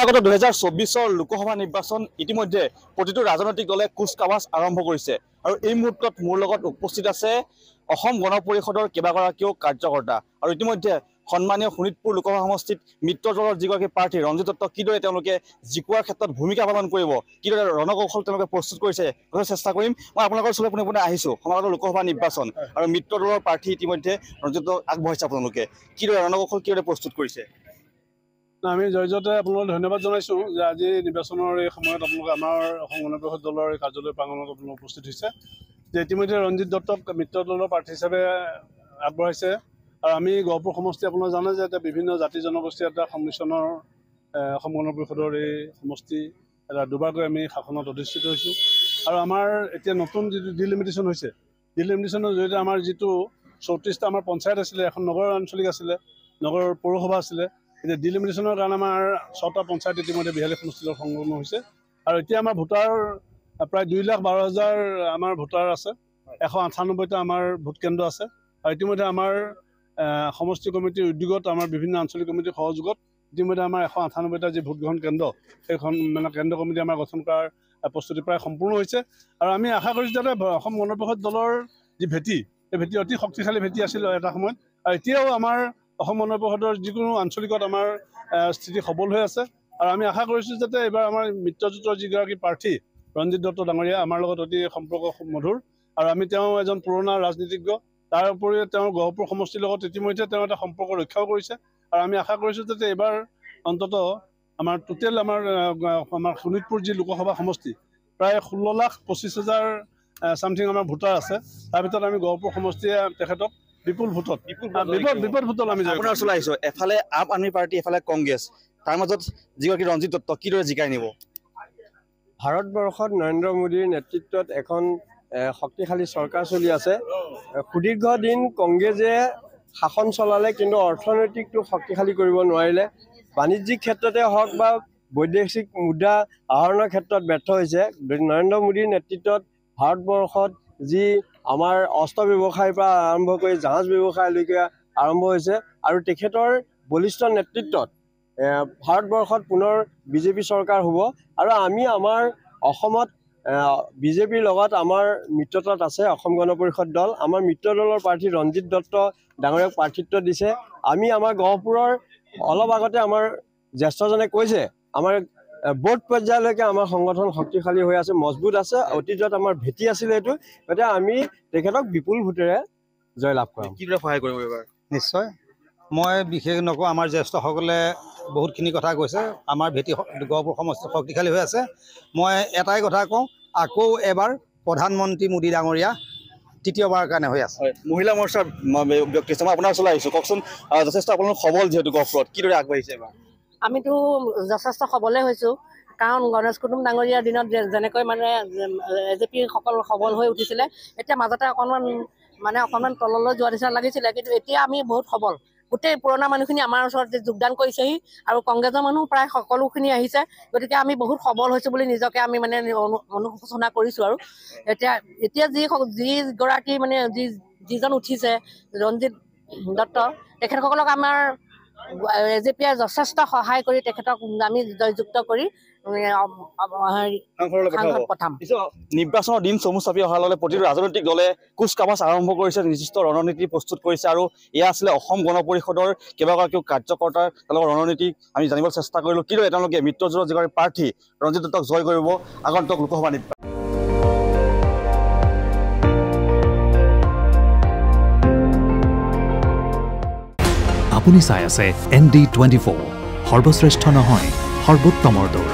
সমাগত 2024 লোকসভা নিৰ্বাচন ইতিমধ্যে প্ৰতিটো ৰাজনৈতিক দলে কুচকাৱাজ আৰম্ভ কৰিছে আৰু এই মুহূৰ্তত মোৰ লগত উপস্থিত আছে অসম গণ পৰিষদৰ কেইবাগৰাকীও কাৰ্যকৰ্তা আৰু ইতিমধ্যে সন্মানীয় শোণিতপুৰ লোকসভা সমষ্টিত মিত্ৰ দলৰ যিগৰাকী প্ৰাৰ্থী ৰঞ্জিত দত্ত কিদৰে তেওঁলোকে জিকোৱাৰ ক্ষেত্ৰত ভূমিকা পালন কৰিব কিদৰে ৰণকৌশল তেওঁলোকে প্ৰস্তুত কৰিছে চেষ্টা কৰিম মই আপোনালোকৰ ওচৰলৈ পোনে পোনে আহিছোঁ সমাগত লোকসভা নিৰ্বাচন আৰু মিত্ৰ দলৰ প্ৰাৰ্থী ইতিমধ্যে ৰঞ্জিত দত্তক আগবঢ়াইছে আপোনালোকে কিদৰে ৰণকৌশল কিদৰে প্ৰস্তুত কৰিছে আমি জয়জতে আপোনালোক ধন্যবাদ জনাইছোঁ যে আজি নিৰ্বাচনৰ এই সময়ত আপোনালোকে আমাৰ অসম গণ পৰিষদ দলৰ এই কাৰ্যালয় প্ৰাংগণত আপোনালোক উপস্থিত হৈছে যে ইতিমধ্যে ৰঞ্জিত দত্তক মিত্ৰ দলৰ প্ৰাৰ্থী হিচাপে আগবঢ়াইছে আৰু আমি গহপুৰ সমষ্টি আপোনালোকে জানে যে এতিয়া বিভিন্ন জাতি জনগোষ্ঠীৰ এটা সংমিশ্ৰণৰ অসম গণ পৰিষদৰ এই সমষ্টি এটা দুবাৰকৈ আমি শাসনত অধিষ্ঠিত হৈছোঁ আৰু আমাৰ এতিয়া নতুন যিটো ডিলিমিটেশ্যন হৈছে ডিলিমিটেশ্যনৰ জৰিয়তে আমাৰ যিটো 34টা আমাৰ পঞ্চায়ত আছিলে এখন নগৰ আঞ্চলিক আছিলে নগৰ পৌৰসভা আছিলে এতিয়া ডিলিমিটেশ্যনৰ কাৰণে আমাৰ 6টা পঞ্চায়ত ইতিমধ্যে 42 সমষ্টিৰ সংলগ্ন হৈছে আৰু এতিয়া আমাৰ ভোটাৰ প্ৰায় 2,12,000 আমাৰ ভোটাৰ আছে 198টা আমাৰ ভোট কেন্দ্ৰ আছে আৰু ইতিমধ্যে আমাৰ সমষ্টি কমিটিৰ উদ্যোগত আমাৰ বিভিন্ন আঞ্চলিক কমিটিৰ সহযোগত ইতিমধ্যে আমাৰ 198টা যি ভোট গ্ৰহণ কেন্দ্ৰ সেইখন মানে কেন্দ্ৰ কমিটি আমাৰ গঠন কৰাৰ প্ৰস্তুতি প্ৰায় সম্পূৰ্ণ হৈছে আৰু আমি আশা কৰিছোঁ যাতে অসম গণ পৰিষদ দলৰ যি ভেটি এই ভেটি অতি শক্তিশালী ভেটি আছিল এটা সময়ত আৰু এতিয়াও আমাৰ অসম গণ পৰিষদৰ যিকোনো আঞ্চলিকত আমাৰ স্থিতি সবল হৈ আছে আৰু আমি আশা কৰিছোঁ যাতে এইবাৰ আমাৰ মিত্ৰজোঁটৰ যিগৰাকী প্ৰাৰ্থী ৰঞ্জিত দত্ত ডাঙৰীয়া আমাৰ লগত অতি সম্পৰ্ক মধুৰ আৰু আমি তেওঁ এজন পুৰণা ৰাজনীতিজ্ঞ তাৰ উপৰিও তেওঁৰ গহপুৰ সমষ্টিৰ লগত ইতিমধ্যে তেওঁ এটা সম্পৰ্ক ৰক্ষাও কৰিছে আৰু আমি আশা কৰিছোঁ যাতে এইবাৰ অন্ততঃ আমাৰ টোটেল আমাৰ শোণিতপুৰ যি লোকসভা সমষ্টি প্ৰায় 16,25,000 চামথিং আমাৰ ভোটাৰ আছে তাৰ ভিতৰত আমি গহপুৰ সমষ্টিয়ে তেখেতক বিপুল ভোটত আমি আপোনাৰ ওচৰলৈ আহিছোঁ এফালে আম আদমি পাৰ্টি এফালে কংগ্ৰেছ তাৰ মাজত যিগৰাকী ৰঞ্জিত দত্ত কিদৰে জিকাই নিব ভাৰতবৰ্ষত নৰেন্দ্ৰ মোদীৰ নেতৃত্বত এখন শক্তিশালী চৰকাৰ চলি আছে সুদীৰ্ঘ দিন কংগ্ৰেছে শাসন চলালে কিন্তু অৰ্থনৈতিকটো শক্তিশালী কৰিব নোৱাৰিলে বাণিজ্যিক ক্ষেত্ৰতে হওক বা বৈদেশিক মুদ্ৰা আহৰণৰ ক্ষেত্ৰত ব্যৰ্থ হৈছে নৰেন্দ্ৰ মোদীৰ নেতৃত্বত ভাৰতবৰ্ষত যি আমাৰ অস্ত্ৰ ব্যৱসায়ৰ পৰা আৰম্ভ কৰি জাহাজ ব্যৱসায়লৈকে আৰম্ভ হৈছে আৰু তেখেতৰ বলিষ্ঠ নেতৃত্বত ভাৰতবৰ্ষত পুনৰ বিজেপি চৰকাৰ হ'ব আৰু আমি আমাৰ অসমত বিজেপিৰ লগত আমাৰ মিত্ৰতাত আছে অসম গণ পৰিষদ দল আমাৰ মিত্ৰ দলৰ প্ৰাৰ্থী ৰঞ্জিত দত্ত ডাঙৰীয়াক প্ৰাৰ্থিত্ব দিছে আমি আমাৰ গহপুৰৰ অলপ আগতে আমাৰ জ্যেষ্ঠজনে কৈছে আমাৰ বোৰ্ড পৰ্যায়লৈকে আমাৰ সংগঠন শক্তিশালী হৈ আছে মজবুত আছে অতীতত আমাৰ ভেটি আছিলে এইটো গতিকে আমি তেখেতক বিপুল ভোটেৰে জয়লাভ কৰিম কিদৰে সহায় কৰিব এইবাৰ নিশ্চয় মই বিশেষ নকওঁ আমাৰ জ্যেষ্ঠসকলে বহুতখিনি কথা কৈছে আমাৰ ভেটি গহপুৰ সমষ্টি শক্তিশালী হৈ আছে মই এটাই কথা কওঁ আকৌ এবাৰ প্ৰধানমন্ত্ৰী মোদী ডাঙৰীয়া তৃতীয়বাৰৰ কাৰণে হৈ আছে মহিলা মৰ্চাৰ ব্যক্তি মই আপোনাৰ ওচৰলৈ আহিছোঁ কওকচোন যথেষ্ট আপোনালোক সবল যিহেতু গহপুৰত কিদৰে আগবাঢ়িছে এবাৰ আমিতো যথেষ্ট সবলে হৈছোঁ কাৰণ গণেশ কুটুম ডাঙৰীয়াৰ দিনত যেনেকৈ মানে AJP সকল সবল হৈ উঠিছিলে এতিয়া মাজতে অকণমান তললৈ যোৱা নিচিনা লাগিছিলে কিন্তু এতিয়া আমি বহুত সবল গোটেই পুৰণা মানুহখিনি আমাৰ ওচৰত যোগদান কৰিছেহি আৰু কংগ্ৰেছৰ মানুহ প্ৰায় সকলোখিনি আহিছে গতিকে আমি বহুত সবল হৈছোঁ বুলি নিজকে আমি মানে অনুশোচনা কৰিছোঁ আৰু এতিয়া যিগৰাকী মানে যিজন উঠিছে ৰঞ্জিত দত্ত তেখেতসকলক আমাৰ AJPয়ে যথেষ্ট সহায় কৰি তেখেতক আমি জয়যুক্ত কৰি পঠাম নিৰ্বাচনৰ দিন চমু চাপি অহাৰ লগে প্ৰতিটো ৰাজনৈতিক দলে কুচকাৱাজ আৰম্ভ কৰিছে নিৰ্দিষ্ট ৰণনীতি প্ৰস্তুত কৰিছে আৰু এয়া আছিলে অসম গণ পৰিষদৰ কেইবাগৰাকীও কাৰ্যকৰ্তাৰ তেওঁলোকৰ ৰণনীতি আমি জানিবলৈ চেষ্টা কৰিলোঁ কিদৰে তেওঁলোকে মিত্ৰজোঁটৰ যিগৰাকী প্ৰাৰ্থী ৰঞ্জিত দত্তক জয় কৰিব আগন্তুক লোকসভা নিৰ্বাচন আপুনি চাই আছে ND24 সৰ্বশ্ৰেষ্ঠ নহয় সৰ্বোত্তমৰ দৌৰ